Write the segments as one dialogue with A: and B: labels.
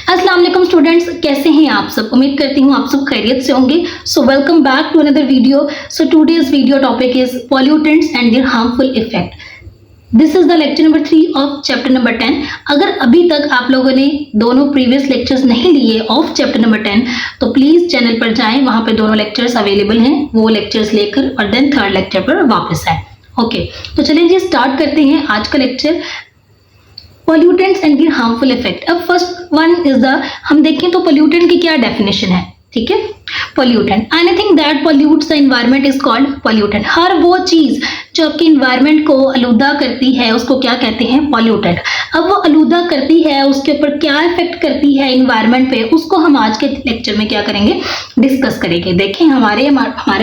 A: अस्सलाम वालेकुम स्टूडेंट्स, कैसे हैं आप सब। उम्मीद करती हूँ आप सब खैरियत से होंगे। So welcome back to another video. So today's video topic is pollutants and their harmful effect. This is the lecture number 3 of chapter number 10। अगर अभी तक आप लोगों ने दोनों प्रीवियस लेक्चर्स नहीं लिए ऑफ चैप्टर नंबर 10 तो प्लीज चैनल पर जाएं, वहां पे दोनों लेक्चर्स अवेलेबल हैं, वो लेक्चर्स लेकर और देन थर्ड लेक्चर पर वापस आए। ओके, तो चलिए जी स्टार्ट करते हैं आज का lecture, pollutants and their harmful effect. अब फर्स्ट वन इज द, हम देखें तो पॉल्यूटेंट की क्या डेफिनेशन है। ठीक है, pollutant anything that pollutes the environment is called pollutant. हर वो चीज जो आपके एनवायरनमेंट को आलूदा करती है उसको क्या कहते हैं, पॉल्यूटेंट। अब वो आलूदा करती है, उसके ऊपर क्या इफेक्ट करती है एनवायरनमेंट पे, उसको हम आज के लेक्चर में क्या करेंगे, डिस्कस करेंगे। देखें हमारे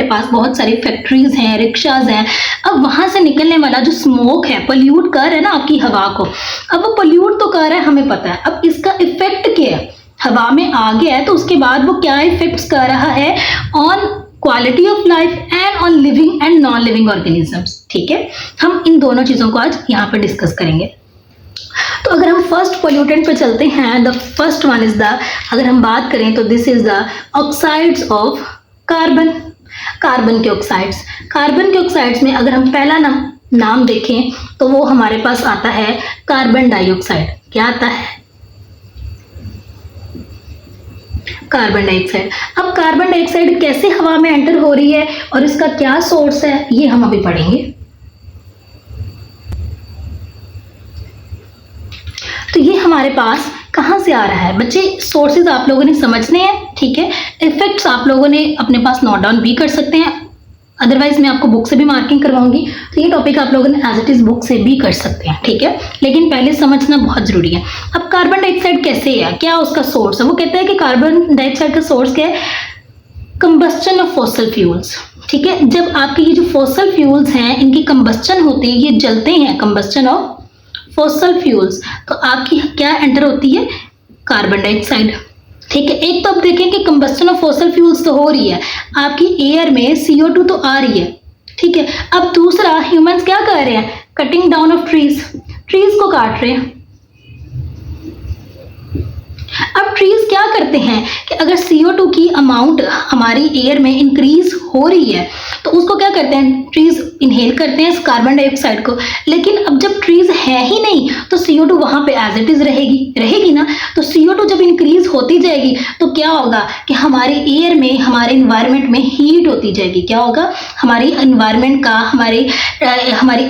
A: पास बहुत सारी फैक्ट्रीज हैं, रिक्शाज हैं। अब वहां से निकलने वाला जो स्मोक है पॉल्यूट कर रहा है ना आपकी हवा को। अब वो पॉल्यूट तो कर रहा है, हमें पता है। अब इसका इफेक्ट क्या है, हवा में आ गया है तो उसके बाद वो क्या इफेक्ट्स कर रहा है on quality of life and on living and non living organisms. ठीक है, हम इन दोनों चीजों को आज यहाँ पर डिस्कस करेंगे। तो अगर हम फर्स्ट पॉल्यूटेंट पे चलते हैं, the first one is the, अगर हम बात करें तो this is the oxides of carbon. Carbon के ऑक्साइड्स, कार्बन के ऑक्साइड्स में अगर हम पहला नाम देखें तो वो हमारे पास आता है कार्बन डाइऑक्साइड। क्या आता है, कार्बन डाइऑक्साइड। अब कार्बन डाइऑक्साइड कैसे हवा में एंटर हो रही है और इसका क्या सोर्स है, ये हम अभी पढ़ेंगे। तो ये हमारे पास कहां से आ रहा है बच्चे, सोर्सेज आप लोगों ने समझने हैं। ठीक है, इफेक्ट्स आप लोगों ने अपने पास नोट डाउन भी कर सकते हैं, अदरवाइज मैं आपको बुक से भी मार्किंग करवाऊंगी। तो ये टॉपिक आप लोगों ने एज इट इज बुक से भी कर सकते हैं। ठीक है, लेकिन पहले समझना बहुत जरूरी है। अब कार्बन डाइऑक्साइड कैसे है, क्या उसका सोर्स है, वो कहते हैं कि कार्बन डाइऑक्साइड का सोर्स क्या है, कंबस्टन ऑफ फॉसिल फ्यूल्स। ठीक है, जब आपके ये जो फॉसिल फ्यूल्स हैं इनकी कंबस्टन होती है, ये जलते हैं, कंबस्टन ऑफ फॉसिल फ्यूल्स, तो आपकी क्या एंटर होती है, कार्बन डाइऑक्साइड। ठीक है, एक तो अब देखें कि कंबस्टन ऑफ फॉसिल फ्यूल्स तो हो रही है, आपकी एयर में CO2 तो आ रही है। ठीक है, अब दूसरा ह्यूमंस क्या कर रहे हैं, cutting down of trees, trees को काट रहे हैं। अब ट्रीज क्या करते हैं कि अगर CO2 की अमाउंट हमारी एयर में इंक्रीज हो रही है तो उसको क्या करते हैं, ट्रीज इनहेल करते हैं इस कार्बन डाइऑक्साइड को। लेकिन अब जब ट्रीज है ही नहीं तो CO2 वहां पे एज इट इज रहेगी ना। तो CO2 जब इंक्रीज होती जाएगी तो क्या होगा कि हमारे एयर में, हमारे इन्वायरमेंट में हीट होती जाएगी। क्या होगा, हमारी इन्वायरमेंट का, हमारी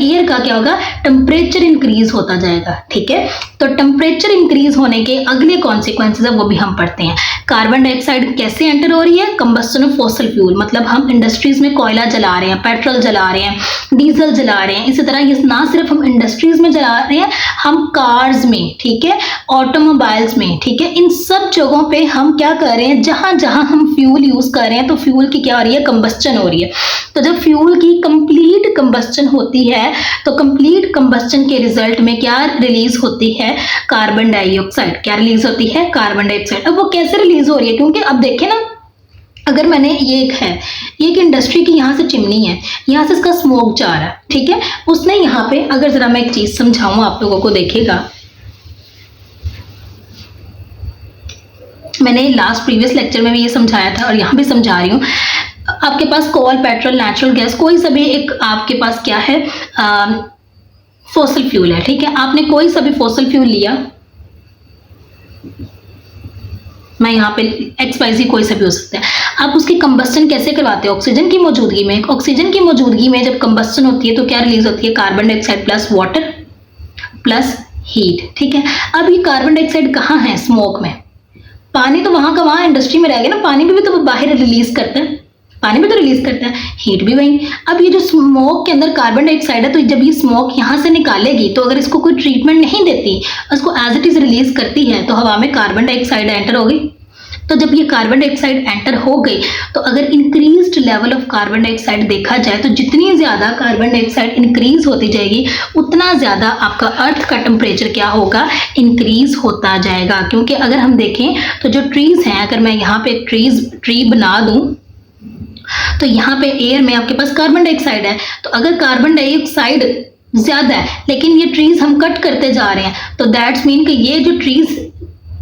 A: एयर का क्या होगा, टेम्परेचर इंक्रीज होता जाएगा। ठीक है, तो टेम्परेचर इंक्रीज होने के अगले कॉन्सिक्वेंसेस है वो भी हम पढ़ते हैं। कार्बन डाइऑक्साइड कैसे एंटर हो रही है, कंबस्टन ऑफ फॉसिल फ्यूल, मतलब हम इंडस्ट्रीज में कोयला जला रहे हैं, पेट्रोल जला रहे हैं, डीजल जला रहे हैं। इसी तरह ये ना सिर्फ हम इंडस्ट्रीज में जला रहे हैं, हम कार्स में, ठीक है, ऑटोमोबाइल्स में, ठीक है, इन सब जगहों पे हम क्या कर रहे हैं, जहां जहां हम फ्यूल यूज कर रहे हैं तो फ्यूल की क्या हो रही है, कंबस्टन हो रही है। तो जब फ्यूल की कंप्लीट कंबस्टन होती है तो कंप्लीट कंबस्टन के रिजल्ट में क्या रिलीज होती है, कार्बन डाइऑक्साइड। क्या रिलीज होती है, कार्बन डाइऑक्साइड। अब वो कैसे रिलीज हो रही है, क्योंकि अब देखें ना, अगर मैंने ये एक इंडस्ट्री की यहाँ से चिमनी है, यहाँ से इसका स्मोक जा रहा है। ठीक है, उसने यहाँ पे, अगर जरा मैं एक चीज समझाऊं आप लोगों को, देखिएगा, मैंने लास्ट प्रीवियस लेक्चर में भी ये समझाया था और यहाँ भी समझा रही हूँ। आपके पास कोल, पेट्रोल, नेचुरल गैस, कोई सा भी एक आपके पास क्या है, फॉसिल फ्यूल है। ठीक है, आपने कोई सा भी फॉसिल फ्यूल लिया, मैं यहाँ पे XYZ कोई सा भी हो सकता है, आप उसकी कंबस्टन कैसे करवाते हैं, ऑक्सीजन की मौजूदगी में। ऑक्सीजन की मौजूदगी में जब कंबस्टन होती है तो क्या रिलीज होती है, carbon dioxide plus water plus heat. ठीक है, अब ये कार्बन डाइऑक्साइड कहाँ है, स्मोक में। पानी तो वहां का वहां इंडस्ट्री में रह गया ना, पानी भी तो बाहर रिलीज करते हैं, पानी भी तो रिलीज करता है, हीट भी वही। अब ये जो स्मोक के अंदर कार्बन डाइऑक्साइड है, तो जब ये स्मोक यहाँ से निकालेगी तो अगर इसको कोई ट्रीटमेंट नहीं देती, उसको एज इट इज रिलीज करती है, तो हवा में कार्बन डाइऑक्साइड एंटर हो गई। तो जब ये कार्बन डाइऑक्साइड एंटर हो गई तो अगर increased level of carbon dioxide देखा जाए तो जितनी ज्यादा कार्बन डाइऑक्साइड इंक्रीज होती जाएगी उतना ज्यादा आपका अर्थ का टेम्परेचर क्या होगा, इंक्रीज होता जाएगा। क्योंकि अगर हम देखें तो जो ट्रीज हैं, अगर मैं यहाँ पे एक ट्री बना दूं तो यहाँ पे एयर में आपके पास कार्बन डाइऑक्साइड है, तो अगर कार्बन डाइऑक्साइड ज्यादा है लेकिन ये ट्रीज हम कट करते जा रहे हैं तो दैट्स मीन कि ये जो ट्रीज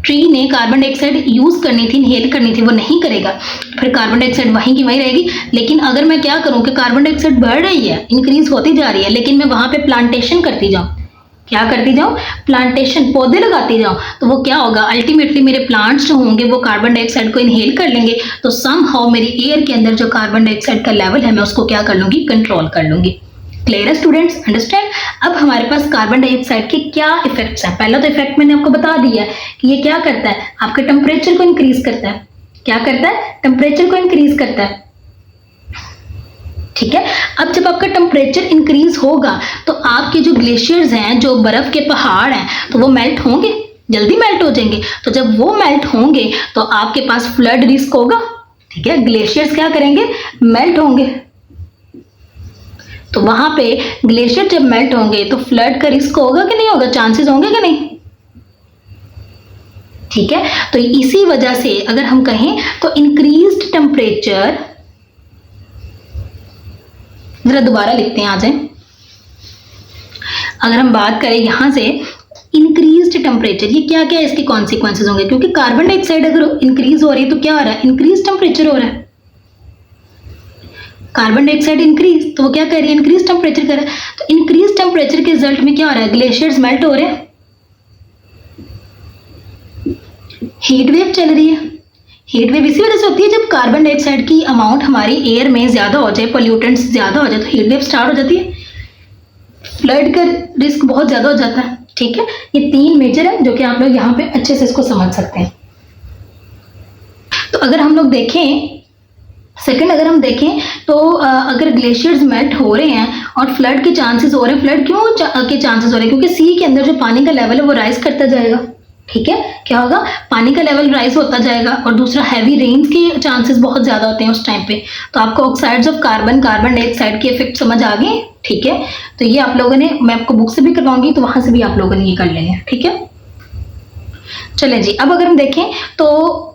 A: ट्री ने कार्बन डाइऑक्साइड यूज करनी थी, इनहेल करनी थी, वो नहीं करेगा, फिर कार्बन डाइऑक्साइड वहीं की वहीं रहेगी। लेकिन अगर मैं क्या करूं कि कार्बन डाइऑक्साइड बढ़ रही है, इंक्रीज होती जा रही है, लेकिन मैं वहां पे प्लांटेशन करती जाऊं, क्या करती जाऊं, प्लांटेशन, पौधे लगाती जाऊं, तो वो क्या होगा, अल्टीमेटली मेरे प्लांट्स जो होंगे वो कार्बन डाइऑक्साइड को इनहेल कर लेंगे, तो समहाउ मेरी एयर के अंदर जो कार्बन डाइऑक्साइड का लेवल है मैं उसको क्या कर लूंगी, कंट्रोल कर लूंगी। क्लियर है स्टूडेंट्स, अंडरस्टैंड। अब हमारे पास कार्बन डाइऑक्साइड के क्या इफेक्ट्स हैं। पहला तो इफेक्ट मैंने आपको बता दिया है कि ये क्या करता है, आपके टेम्परेचर को इंक्रीज करता है। क्या करता है, टेम्परेचर को इंक्रीज करता है, ठीक है। अब जब आपका टेम्परेचर इंक्रीज होगा तो आपके जो ग्लेशियर्स हैं, जो बर्फ के पहाड़ हैं, तो वो मेल्ट होंगे, जल्दी मेल्ट हो जाएंगे। तो जब वो मेल्ट होंगे तो आपके पास फ्लड रिस्क होगा, ठीक है। ग्लेशियर्स क्या करेंगे, मेल्ट होंगे, तो वहां पे ग्लेशियर जब मेल्ट होंगे तो फ्लड का रिस्क होगा कि नहीं होगा, चांसेस होंगे कि नहीं, ठीक है। तो इसी वजह से अगर हम कहें तो इंक्रीज्ड टेम्परेचर, जरा दोबारा लिखते हैं, आ जाए। अगर हम बात करें यहां से इंक्रीज्ड टेम्परेचर, ये क्या क्या इसके कॉन्सिक्वेंसेज होंगे, क्योंकि कार्बन डाइऑक्साइड अगर इंक्रीज हो रही है तो क्या हो रहा है, इंक्रीज टेम्परेचर हो रहा है। कार्बन डाइऑक्साइड इंक्रीज, तो वो क्या कर रही है, इंक्रीज टेम्परेचर कर रहा है। तो इंक्रीज टेम्परेचर के रिजल्ट में क्या हो रहा है, ग्लेशियर्स मेल्ट हो रहे हैं, हीट वेव चल रही है। हीट वेव इसी वजह से होती है, जब कार्बन डाइऑक्साइड की अमाउंट हमारी एयर में ज्यादा हो जाए, पोल्यूटेंट्स ज्यादा हो जाए, तो हीट वेव स्टार्ट हो जाती है, फ्लड का रिस्क बहुत ज्यादा हो जाता है, ठीक है। ये तीन मेजर है जो कि आप लोग यहाँ पे अच्छे से इसको समझ सकते हैं। तो अगर हम लोग देखें, सेकंड अगर हम देखें तो अगर ग्लेशियर्स मेल्ट हो रहे हैं और फ्लड के चांसेस हो रहे हैं, फ्लड क्यों के चांसेस हो रहे हैं, क्योंकि सी के अंदर जो पानी का लेवल है वो राइज करता जाएगा, ठीक है। क्या होगा, पानी का लेवल राइज होता जाएगा, और दूसरा हैवी रेन्स के चांसेस बहुत ज्यादा होते हैं उस टाइम पे। तो आपको oxides of carbon, carbon dioxide के इफेक्ट समझ आ गए, ठीक है। तो ये आप लोगों ने, मैं आपको बुक से भी करवाऊंगी तो वहां से भी आप लोगों ने ये कर लेंगे, ठीक है। चलें जी, अब अगर हम देखें तो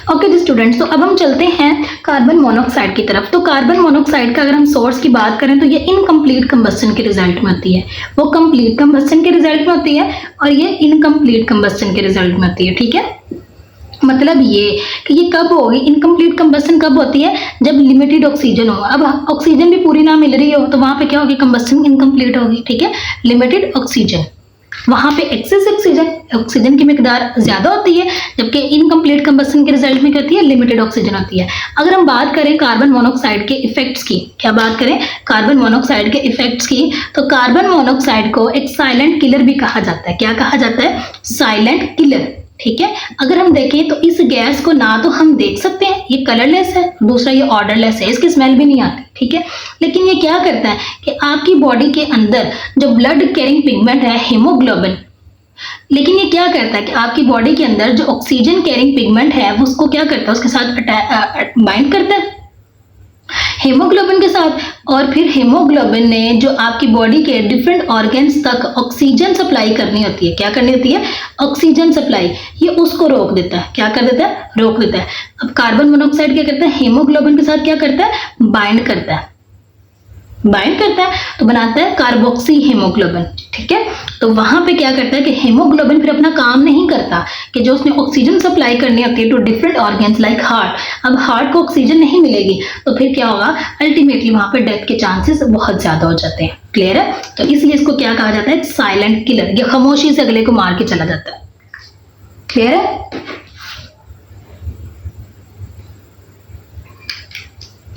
A: ओके जी स्टूडेंट्स, तो अब हम चलते हैं कार्बन मोनोऑक्साइड की तरफ। तो कार्बन मोनोऑक्साइड का अगर हम सोर्स की बात करें तो ये इनकम्प्लीट कंबस्टन के रिजल्ट में होती है, वो कंप्लीट कंबस्टन के रिजल्ट में होती है और ये इनकम्प्लीट कंबस्टन के रिजल्ट में होती है, ठीक है। मतलब ये कि ये कब होगी, इनकम्प्लीट कंबस्टन कब होती है, जब लिमिटेड ऑक्सीजन हो। अब ऑक्सीजन भी पूरी ना मिल रही हो तो वहां पे क्या होगी, कंबस्टन इनकम्प्लीट होगी, ठीक है। लिमिटेड ऑक्सीजन, वहां पे एक्सेस ऑक्सीजन, ऑक्सीजन की मिकदार ज्यादा होती है, जबकि इनकम्प्लीट कंबस्टन के रिजल्ट में क्या होती है, लिमिटेड ऑक्सीजन होती है। अगर हम बात करें कार्बन मोनोऑक्साइड के इफेक्ट्स की, क्या बात करें कार्बन मोनोऑक्साइड के इफेक्ट्स की, तो कार्बन मोनोऑक्साइड को एक साइलेंट किलर भी कहा जाता है। क्या कहा जाता है, साइलेंट किलर, ठीक है। अगर हम देखें तो इस गैस को ना तो हम देख सकते हैं, ये कलरलेस है, दूसरा ये ऑर्डरलेस है, इसकी स्मेल भी नहीं आती, ठीक है। लेकिन ये क्या करता है कि आपकी बॉडी के अंदर जो ब्लड कैरिंग पिगमेंट है, हीमोग्लोबिन, लेकिन ये क्या करता है कि आपकी बॉडी के अंदर जो ऑक्सीजन कैरिंग पिगमेंट है वो उसको क्या करता है, उसके साथ बाइंड करता है हीमोग्लोबिन के साथ, और फिर हीमोग्लोबिन ने जो आपकी बॉडी के डिफरेंट ऑर्गन्स तक ऑक्सीजन सप्लाई करनी होती है, क्या करनी होती है, ऑक्सीजन सप्लाई, ये उसको रोक देता है। क्या कर देता है, रोक देता है। अब कार्बन मोनोऑक्साइड क्या करता है, हीमोग्लोबिन के साथ क्या करता है, बाइंड करता है, बाइंड करता है तो बनाता है कार्बोक्सी हीमोग्लोबिन, ठीक है। तो वहां पे क्या करता है कि हीमोग्लोबिन फिर अपना काम नहीं करता कि जो उसने ऑक्सीजन सप्लाई करनी होती है to different organs like heart, अब हार्ट को ऑक्सीजन नहीं मिलेगी तो फिर क्या होगा, अल्टीमेटली वहां पे डेथ के चांसेस बहुत ज्यादा हो जाते हैं। क्लियर है, तो इसलिए इसको क्या कहा जाता है, साइलेंट किलर, ये खामोशी से अगले को मार के चला जाता है। क्लियर है,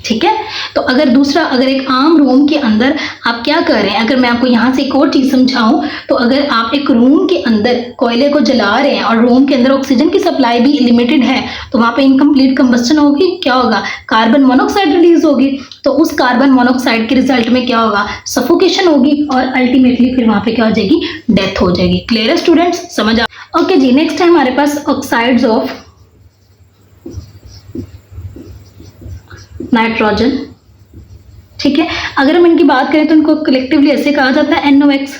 A: ठीक है। तो अगर दूसरा, अगर एक आम रूम के अंदर आप क्या कर रहे हैं, अगर मैं आपको यहाँ से एक और चीज समझाऊं, तो अगर आप एक रूम के अंदर कोयले को जला रहे हैं और रूम के अंदर ऑक्सीजन की सप्लाई भी लिमिटेड है, तो वहां पे इनकम्प्लीट कंबस्टन होगी, क्या होगा, कार्बन मोनोऑक्साइड रिलीज होगी। तो उस कार्बन मोनोऑक्साइड के रिजल्ट में क्या होगा, सफोकेशन होगी और अल्टीमेटली फिर वहां पे क्या हो जाएगी, डेथ हो जाएगी। क्लियर है स्टूडेंट्स, समझ आ, ओके जी। नेक्स्ट है हमारे पास ऑक्साइड्स ऑफ नाइट्रोजन, ठीक है। अगर हम इनकी बात करें तो इनको कलेक्टिवली ऐसे कहा जाता है NOx।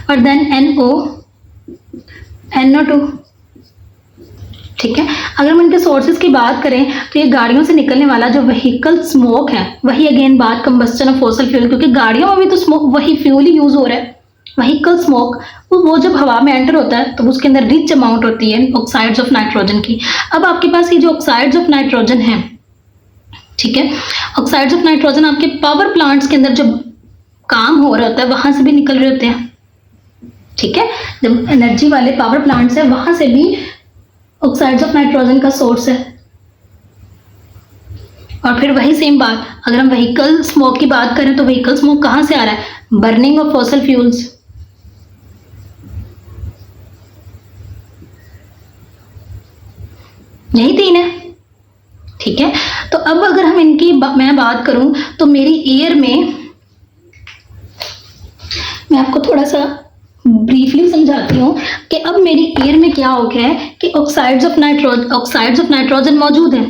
A: और देन NO2। ठीक है, अगर हम इनके सोर्सेज की बात करें तो ये गाड़ियों से निकलने वाला जो व्हीकल स्मोक है, वही अगेन बात कंबस्टन ऑफ फॉसिल फ्यूल, क्योंकि गाड़ियों में भी तो स्मोक वही फ्यूल ही यूज हो रहा है। व्हीकल स्मोक वो जब हवा में एंटर होता है तो उसके अंदर रिच अमाउंट होती है ऑक्साइड्स ऑफ नाइट्रोजन की। अब आपके पास ये जो ऑक्साइड्स ऑफ नाइट्रोजन है, ठीक है, ऑक्साइड्स ऑफ नाइट्रोजन आपके पावर प्लांट्स के अंदर जब काम हो रहा होता है वहां से भी निकल रहे होते हैं। ठीक है, जब एनर्जी वाले पावर प्लांट्स है वहां से भी ऑक्साइड्स ऑफ नाइट्रोजन का सोर्स है। और फिर वही सेम बात, अगर हम व्हीकल स्मोक की बात करें तो व्हीकल स्मोक कहां से आ रहा है? Burning of fossil fuels. यही तीन है। ठीक है, तो अब अगर हम इनकी मैं बात करूं तो मेरी एयर में, मैं आपको थोड़ा सा ब्रीफली समझाती हूँ कि अब मेरी एयर में क्या हो गया है कि ऑक्साइड्स ऑफ नाइट्रोजन मौजूद है।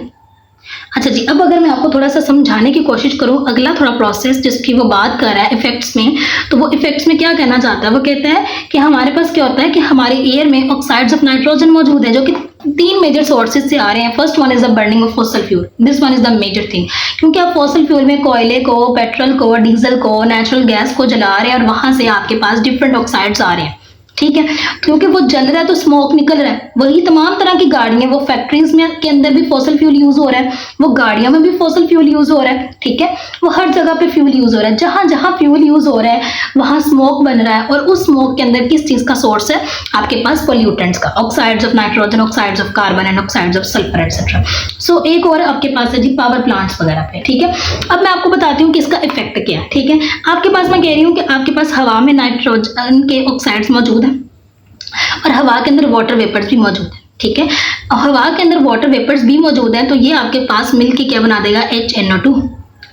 A: अच्छा जी, अब अगर मैं आपको थोड़ा सा समझाने की कोशिश करूं अगला थोड़ा प्रोसेस जिसकी वो बात कर रहा है इफेक्ट्स में, तो वो इफेक्ट्स में क्या कहना चाहता है? वो कहता है कि हमारे पास क्या होता है कि हमारे एयर में ऑक्साइड्स ऑफ नाइट्रोजन मौजूद है जो कि तीन मेजर सोर्सेज से आ रहे हैं। First one is the burning of fossil fuel, this one is the major thing, क्योंकि आप फॉसिल फ्यूल में कोयले को, पेट्रोल को, डीजल को, नेचुरल गैस को जला रहे हैं और वहां से आपके पास डिफरेंट ऑक्साइड्स आ रहे हैं। ठीक है, क्योंकि वो जल रहा है तो स्मोक निकल रहा है। वही तमाम तरह की गाड़ियां, वो फैक्ट्रीज में के अंदर भी फॉसिल फ्यूल यूज हो रहा है, वो गाड़ियों में भी फॉसिल फ्यूल यूज हो रहा है। ठीक है, वो हर जगह पे फ्यूल यूज हो रहा है। जहां जहां फ्यूल यूज हो रहा है वहां स्मोक बन रहा है, और उस स्मोक के अंदर किस चीज का सोर्स है? आपके पास पोल्यूटेंट्स का, oxides of nitrogen, oxides of carbon and oxides of sulphur etcetera. So एक और आपके पास है जी पावर प्लांट्स वगैरह पे। ठीक है, अब मैं आपको बताती हूँ कि इसका इफेक्ट क्या है। ठीक है, आपके पास, मैं कह रही हूँ कि आपके पास हवा में नाइट्रोजन के ऑक्साइड्स मौजूद है और हवा के अंदर वाटर वेपर्स भी मौजूद है। ठीक है, हवा के अंदर वाटर वेपर्स भी मौजूद हैं, तो ये आपके पास मिलके क्या बना देगा? HNO2,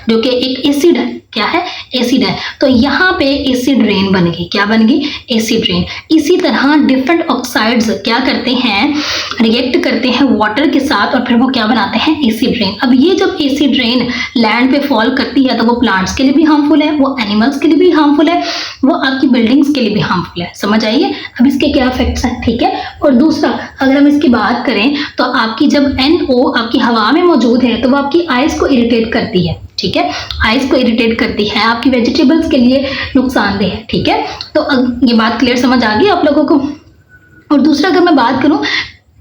A: जो कि एक एसिड है। क्या है? एसिड है। तो यहाँ पे एसिड रेन बन गई। क्या बन गई? Acid rain. इसी तरह डिफरेंट ऑक्साइड्स क्या करते हैं? रिएक्ट करते हैं वाटर के साथ और फिर वो क्या बनाते हैं? Acid rain. अब ये जब एसिड रेन लैंड पे फॉल करती है तो वो प्लांट्स के लिए भी हार्मफुल है, वो एनिमल्स के लिए भी हार्मफुल है, वो आपकी बिल्डिंग्स के लिए भी हार्मफुल है। समझ आइए अब इसके क्या इफेक्ट्स हैं। ठीक है, और दूसरा अगर हम इसकी बात करें तो आपकी जब NO आपकी हवा में मौजूद है तो वो आपकी आइज को इरिटेट करती है। ठीक है, आइज को इरिटेट करती है, आपकी वेजिटेबल्स के लिए नुकसानदेह है। ठीक है, तो ये बात क्लियर समझ आ गई आप लोगों को। और दूसरा अगर मैं बात करूं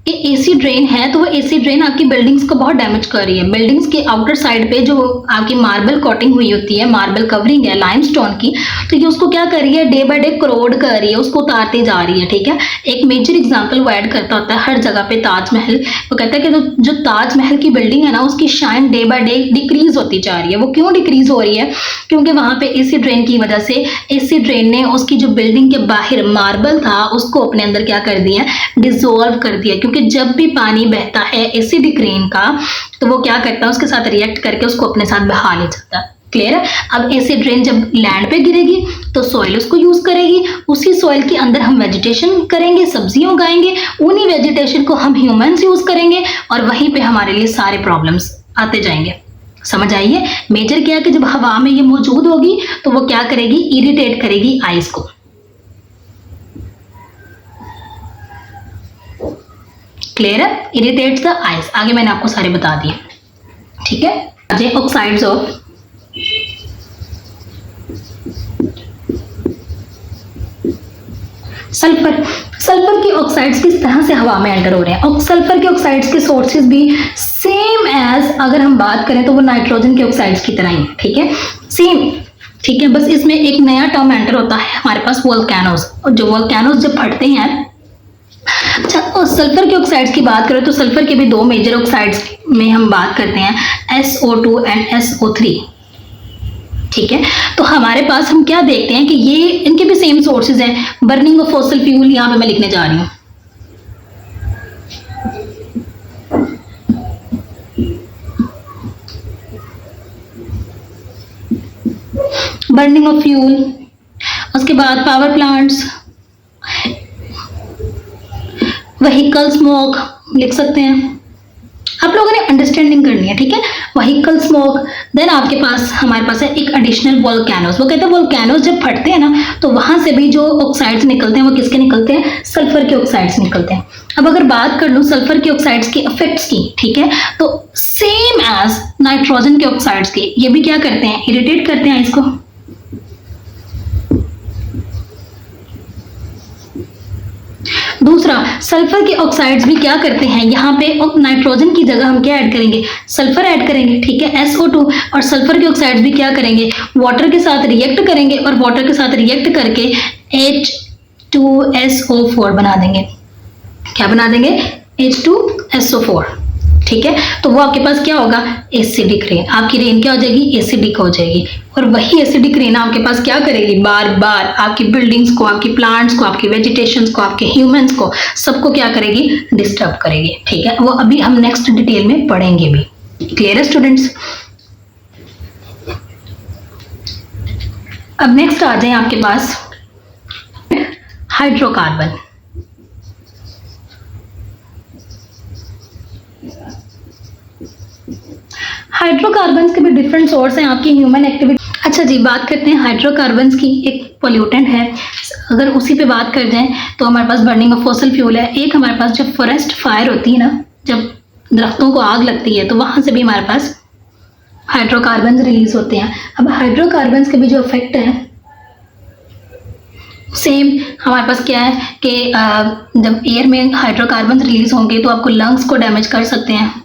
A: कि एसिड रेन है तो वो एसिड रेन आपकी बिल्डिंग्स को बहुत डैमेज कर रही है। बिल्डिंग्स के आउटर साइड पे जो आपकी मार्बल कोटिंग हुई होती है, मार्बल कवरिंग है लाइमस्टोन की, तो ये उसको क्या कर रही है? डे बाय डे करोड कर रही है, उसको उतारती जा रही है। ठीक है, एक मेजर एग्जांपल वो ऐड करता होता है हर जगह पे, ताजमहल। वो कहता है कि जो ताजमहल की बिल्डिंग है ना, उसकी shine day by day decrease होती जा रही है। वो क्यों डिक्रीज हो रही है? क्योंकि वहां पे एसिड रेन की वजह से एसिड रेन ने उसकी जो बिल्डिंग के बाहर मार्बल था उसको अपने अंदर क्या कर दिया? डिसॉल्व कर दिया। क्योंकि जब भी पानी बहता है एसिडिक रेन का तो वो क्या करता है? उसके साथ रिएक्ट करके उसको अपने साथ बहा ले जाता है। क्लियर है? अब एसिड रेन जब लैंड पे गिरेगी तो सॉइल उसको यूज करेगी, उसी सॉइल के अंदर हम वेजिटेशन करेंगे, सब्जियां उगाएंगे, उन्हीं वेजिटेशन को हम ह्यूमंस यूज करेंगे और वहीं पे हमारे लिए सारे प्रॉब्लम्स आते जाएंगे। समझ आइए मेजर क्या है कि जब हवा में ये मौजूद होगी तो वो क्या करेगी? इरिटेट करेगी आइस को। क्लियर है? Irritates the ice. आगे मैंने आपको सारे बता दिए। ठीक है, ऑक्साइड्स ऑफ सल्फर। सल्फर की ऑक्साइड्स किस तरह से हवा में एंटर हो रहे हैं? और सल्फर के ऑक्साइड्स के सोर्सेज भी सेम एज अगर हम बात करें तो वो नाइट्रोजन के ऑक्साइड्स की तरह ही है। ठीक है, सेम। ठीक है, बस इसमें एक नया टर्म एंटर होता है हमारे पास, वोल्केनोज। और जो वोल्केनोज जब फटते हैं, अच्छा, और सल्फर के ऑक्साइड्स की बात करें तो सल्फर के भी दो मेजर ऑक्साइड्स में हम बात करते हैं, SO2 एंड SO3। ठीक है, तो हमारे पास हम क्या देखते हैं कि ये इनके भी सेम सोर्सेज हैं। बर्निंग ऑफ फॉसिल फ्यूल यहां पे मैं लिखने जा रही हूं। बर्निंग ऑफ फ्यूल, उसके बाद पावर प्लांट्स, व्हीकल स्मोक लिख सकते हैं, आप लोगों ने अंडरस्टैंडिंग करनी है, ठीक है। व्हीकल स्मोक, देन आपके पास हमारे पास है एक एडिशनल वोल्केनोस। वो कहते हैं वोल्केनोस जब फटते हैं ना तो वहां से भी जो ऑक्साइड्स निकलते हैं वो किसके निकलते हैं, सल्फर के ऑक्साइड्स निकलते हैं। अब अगर बात कर लूं सल्फर के ऑक्साइड्स के इफेक्ट्स की, ठीक है, तो सेम एज नाइट्रोजन के ऑक्साइड्स के, ये भी क्या करते हैं, इरिटेट करते हैं इसको। दूसरा, सल्फर के ऑक्साइड्स भी क्या करते हैं, यहाँ पे नाइट्रोजन की जगह हम क्या ऐड करेंगे, सल्फर ऐड करेंगे, ठीक है, SO2। और सल्फर के ऑक्साइड्स भी क्या करेंगे, वाटर के साथ रिएक्ट करेंगे और वाटर के साथ रिएक्ट करके H2SO4 बना देंगे। क्या बना देंगे, H2SO4, ठीक है। तो वो आपके पास क्या होगा, एसिडिक रेन। आपकी रेन क्या हो जाएगी, एसिडिक हो जाएगी। और वही एसिडिक रेन आपके पास क्या करेगी, बार बार आपकी बिल्डिंग्स को, आपकी प्लांट्स को, आपकी वेजिटेशंस को, आपके ह्यूमंस को, सबको क्या करेगी, डिस्टर्ब करेगी, ठीक है। वो अभी हम नेक्स्ट डिटेल में पढ़ेंगे भी। क्लियर है स्टूडेंट्स। अब नेक्स्ट आ जाए आपके पास हाइड्रोकार्बन। हाइड्रोकार्बन्स के भी डिफरेंट सोर्स हैं आपकी ह्यूमन एक्टिविटी। अच्छा जी, बात करते हैं हाइड्रोकार्बन्स की। एक पोल्यूटेंट है, अगर उसी पे बात कर जाएं तो हमारे पास बर्निंग ऑफ फॉसिल फ्यूल है। एक हमारे पास जब फॉरेस्ट फायर होती है ना, जब दरख्तों को आग लगती है, तो वहां से भी हमारे पास हाइड्रोकार्बन्स रिलीज होते हैं। अब हाइड्रोकार्बन्स के भी जो इफेक्ट है सेम हमारे पास क्या है कि जब एयर में हाइड्रोकार्बन्स रिलीज होंगे तो आपको लंग्स को डैमेज कर सकते हैं,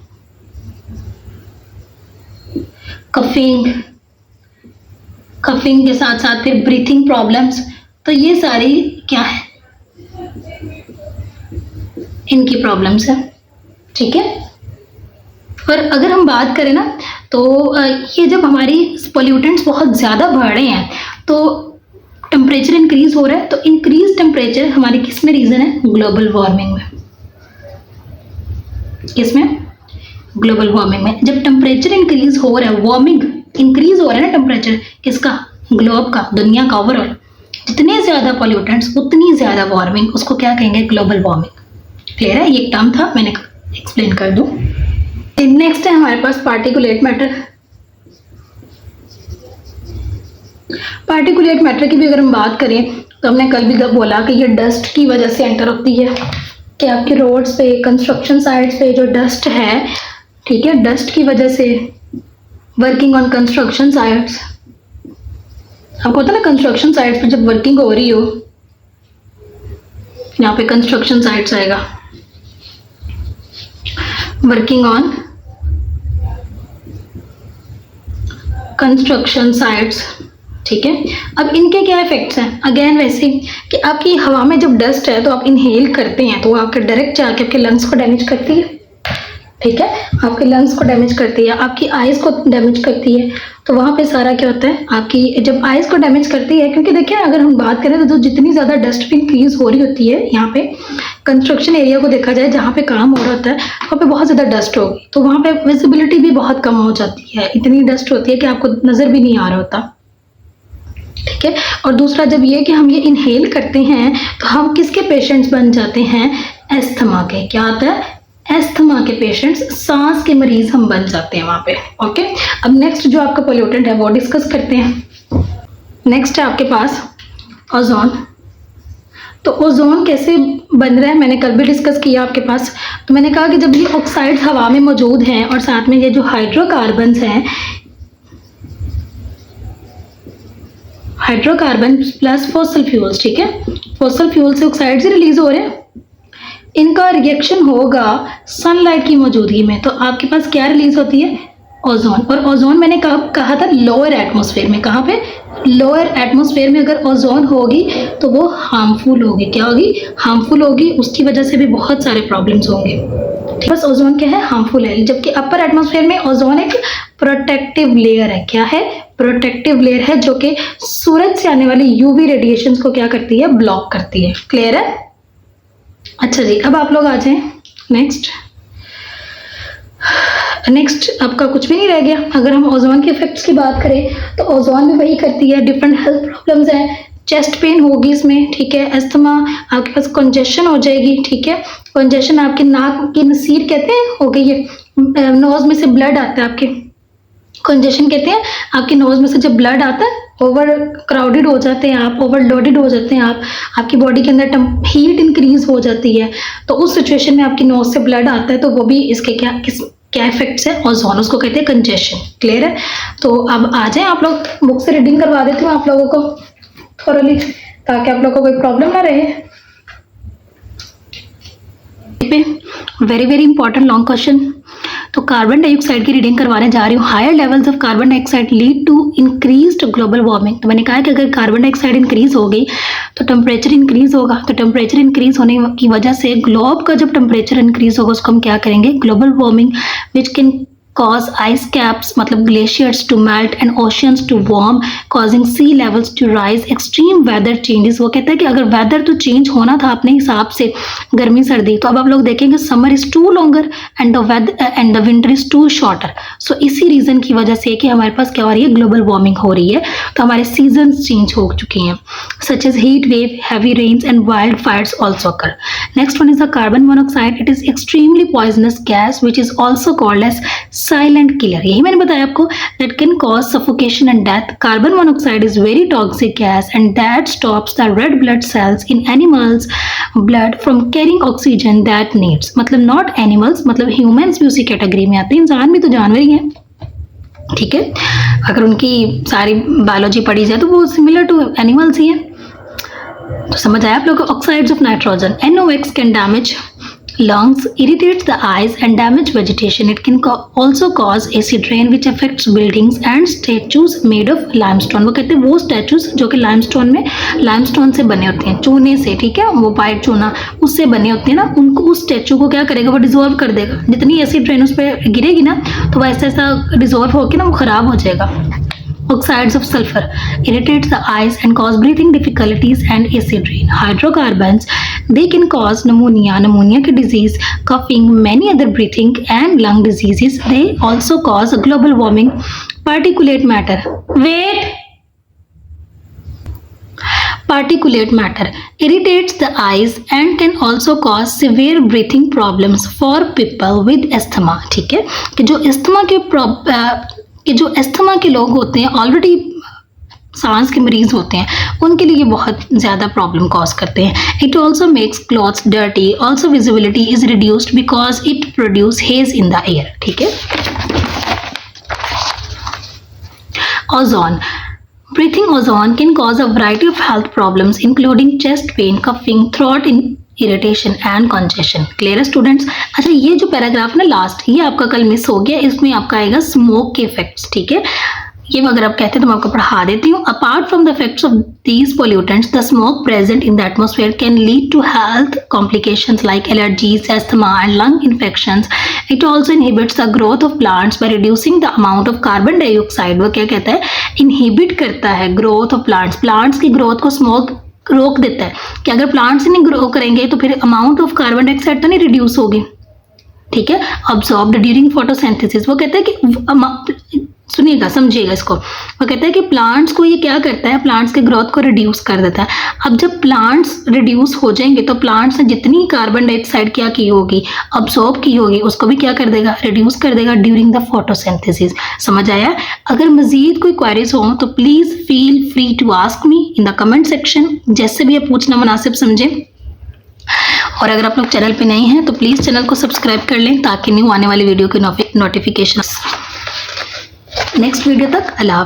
A: कफिंग के साथ साथ फिर ब्रीथिंग प्रॉब्लम्स। तो ये सारी क्या है, इनकी प्रॉब्लम्स है, ठीक है। और अगर हम बात करें ना तो ये जब हमारी पोल्यूटेंट्स बहुत ज़्यादा बढ़ रहे हैं तो टेम्परेचर इंक्रीज हो रहा है। तो इंक्रीज टेम्परेचर हमारी किस में रीज़न है, ग्लोबल वार्मिंग में। किसमें, ग्लोबल वार्मिंग में। जब टेम्परेचर इंक्रीज हो रहा है, वार्मिंग इंक्रीज हो रहा है ना टेम्परेचर, किसका, ग्लोब का, दुनिया का ओवरऑल। जितने ज्यादा पॉल्यूटेंट्स उतनी ज्यादा वार्मिंग, उसको क्या कहेंगे, ग्लोबल वार्मिंग। क्लियर है, ये एक टर्म था, मैंने एक्सप्लेन कर दूं। नेक्स्ट है हमारे पास पार्टिकुलेट मैटर। पार्टिकुलेट मैटर की भी अगर हम बात करें तो हमने कल भी बोला कि ये डस्ट की वजह से एंटर होती है, कि आपके रोड्स पे, कंस्ट्रक्शन साइट्स पे जो डस्ट है, ठीक है, डस्ट की वजह से, वर्किंग ऑन कंस्ट्रक्शन साइट्स। आपको पता है ना, कंस्ट्रक्शन साइट्स पे जब वर्किंग हो रही हो, यहाँ पे कंस्ट्रक्शन साइट्स आएगा, वर्किंग ऑन कंस्ट्रक्शन साइट्स, ठीक है। अब इनके क्या इफेक्ट्स हैं, अगेन वैसे कि आपकी हवा में जब डस्ट है तो आप इनहेल करते हैं तो वो आपके डायरेक्ट जाके आपके लंग्स को डैमेज करती है, ठीक है, आपके लंग्स को डैमेज करती है, आपकी आइज़ को डैमेज करती है। तो वहाँ पे सारा क्या होता है, आपकी जब आइज़ को डैमेज करती है, क्योंकि देखिए अगर हम बात करें तो जितनी ज़्यादा डस्ट इंक्रीज हो रही होती है, यहाँ पे कंस्ट्रक्शन एरिया को देखा जाए जहाँ पे काम हो रहा होता है, वहाँ पे बहुत ज़्यादा डस्ट होगी, तो वहाँ पे विजिबिलिटी भी बहुत कम हो जाती है। इतनी डस्ट होती है कि आपको नज़र भी नहीं आ रहा होता, ठीक है। और दूसरा जब ये कि हम ये इनहेल करते हैं तो हम किसके पेशेंट्स बन जाते हैं, एस्थमा के। क्या आता है, एस्थमा के पेशेंट्स, सांस के मरीज हम बन जाते हैं वहाँ पे, ओके। अब नेक्स्ट जो आपका पोल्यूटेंट है वो डिस्कस करते हैं। नेक्स्ट है आपके पास ओजोन। तो ओजोन कैसे बन रहा है मैंने कल भी डिस्कस किया आपके पास। तो मैंने कहा कि जब ये ऑक्साइड्स हवा में मौजूद हैं और साथ में ये जो हाइड्रोकार्बन्स हैं, हाइड्रोकार्बन प्लस फॉसिल फ्यूल्स, ठीक है, फॉसिल फ्यूल से ऑक्साइड्स रिलीज हो रहे हैं, इनका रिएक्शन होगा सनलाइट की मौजूदगी में, तो आपके पास क्या रिलीज होती है, ओजोन। और ओजोन मैंने कब कहा था, लोअर एटमॉस्फेयर में। कहाँ पे, लोअर एटमॉस्फेयर में अगर ओजोन होगी तो वो हार्मफुल होगी। क्या होगी, हार्मफुल होगी, उसकी वजह से भी बहुत सारे प्रॉब्लम्स होंगे। बस ओजोन क्या है, हार्मफुल है। जबकि अपर एटमॉस्फेयर में ओजोन एक प्रोटेक्टिव लेयर है। क्या है, प्रोटेक्टिव लेयर है, जो कि सूरज से आने वाली यूवी रेडिएशंस को क्या करती है, ब्लॉक करती है। क्लियर है। अच्छा जी, अब आप लोग आ जाएं नेक्स्ट आपका कुछ भी नहीं रह गया। अगर हम ओजोन के इफेक्ट्स की बात करें तो ओजोन भी वही करती है, डिफरेंट हेल्थ प्रॉब्लम्स हैं, चेस्ट पेन होगी इसमें, ठीक है, अस्थमा, आपके पास कंजेशन हो जाएगी, ठीक है, कंजेशन आपके नाक की नसीर कहते हैं हो गई है, नोज में से ब्लड आता है आपके, कंजेशन कहते हैं आपके नोज में से जब ब्लड आता है, ओवर क्राउडेड हो जाते हैं आप, ओवरलोडेड हो जाते हैं आप, आपकी बॉडी के अंदर हीट इंक्रीज हो जाती है, तो उस सिचुएशन में आपकी नोज से ब्लड आता है, तो वो भी इसके क्या इफेक्ट्स है, ओजोन, उसको कहते हैं कंजेशन। क्लियर है? तो अब आ जाए आप लोग, बुक से रीडिंग करवा देती हूँ आप लोगों को थोरली, ताकि आप लोगों को कोई प्रॉब्लम ना रहे। Very very important long question. तो कार्बन डाइऑक्साइड की रीडिंग करवाने जा रही हूँ। Higher levels of carbon dioxide lead to increased global warming. तो मैंने कहा कि अगर कार्बन डाइऑक्साइड इंक्रीज हो गई तो टेम्परेचर इंक्रीज होगा, तो टेम्परेचर इंक्रीज होने की वजह से ग्लोब का जब टेम्परेचर इंक्रीज होगा उसको हम क्या करेंगे, global warming, which can cause ice caps मतलब glaciers to melt and oceans to warm causing sea levels to rise, extreme weather changes। वो कहता है कि अगर वेदर तो चेंज होना था अपने हिसाब से, गर्मी सर्दी, तो अब आप लोग देखेंगे summer is too longer and the winter is too shorter. So इसी रीजन की वजह से कि हमारे पास क्या हो रही है, ग्लोबल वार्मिंग हो रही है, तो हमारे सीजन्स चेंज हो चुके हैं, such as heat wave, heavy rains and wild fires also occur. Next one is the carbon monoxide. It is extremely poisonous gas which is also called as silent killer. यही मैंने बताया आपको, that can cause suffocation and death. Carbon monoxide is very toxic gas and that stops the red blood cells in animals blood from carrying oxygen that needs. मतलब not animals, मतलब humans भी उसी category में आते हैं, इंसान भी तो जानवर ही हैं, ठीक है, अगर उनकी सारी बायोलॉजी पढ़ी जाए तो वो सिमिलर टू एनिमल्स ही है। तो समझ आया आप लोग? Oxides of nitrogen, NOx can damage lungs, irritates the eyes and damage vegetation. It can also cause acid rain which affects buildings and statues made of limestone। वो कहते हैं वो statues जो कि limestone से बने होते हैं, चूने से, ठीक है, वो वाइट चूना उससे बने होते हैं ना, उनको उस स्टैचू को क्या करेगा, वो डिजोल्व कर देगा। जितनी एसिड रेन उस पर गिरेगी ना तो वैसा ऐसा डिजोल्व होकर ना वो खराब हो जाएगा। Oxides of sulfur irritates the eyes and cause breathing difficulties and acid rain. Hydrocarbons, they can cause pneumonia की disease, coughing, many other breathing and lung diseases. They also cause global warming. Particulate matter. Wait. Particulate matter irritates the eyes and can also cause severe breathing problems for people with asthma। ठीक है, कि जो asthma के लोग होते हैं, already सांस के मरीज होते हैं, उनके लिए बहुत ज़्यादा प्रॉब्लम कॉज करते हैं। It also makes clothes dirty, also visibility is reduced because it produce hedge in the air. ठीक है, ozone, breathing ozone can cause a variety of health problems including chest pain, coughing, throat irritation and congestion. Clear है students? अच्छा, ये जो paragraph ना last, ये आपका कल मिस हो गया, इसमें आपका आएगा स्मोक के इफेक्ट्स। ठीक है, ये अगर आप कहते हैं तो मैं आपको पढ़ा देती हूँ। Apart from the effects of these pollutants, the smoke present in the atmosphere can lead to health complications like allergies, asthma and lung infections. It also inhibits the growth of plants by reducing the amount of carbon dioxide. वो क्या कहता है, inhibit करता है growth of plants, plants की growth को smoke रोक देता है कि अगर प्लांट्स नहीं ग्रो करेंगे तो फिर अमाउंट ऑफ कार्बन डाइऑक्साइड तो नहीं रिड्यूस होगी। ठीक है, अब्सॉर्ब्ड ड्यूरिंग फोटोसिंथेसिस। वो कहता है कि सुनिएगा, समझिएगा इसको, वो कहता है कि प्लांट्स को ये क्या करता है, प्लांट्स के ग्रोथ को रिड्यूस कर देता है। अब जब प्लांट्स रिड्यूस हो जाएंगे तो प्लांट्स ने जितनी कार्बन डाइऑक्साइड क्या की होगी, अब्सॉर्ब की होगी, उसको भी क्या कर देगा, रिड्यूस कर देगा ड्यूरिंग द फोटोसिंथेसिस। समझ आया? अगर मजीद कोई क्वेरीज हो तो please feel free to ask me in the comment section, जैसे भी आप पूछना मुनासिब समझे। और अगर आप लोग चैनल पे नहीं हैं तो प्लीज चैनल को सब्सक्राइब कर लें ताकि न्यू आने वाली वीडियो की नोटिफिकेशन। नेक्स्ट वीडियो तक अल्लाह।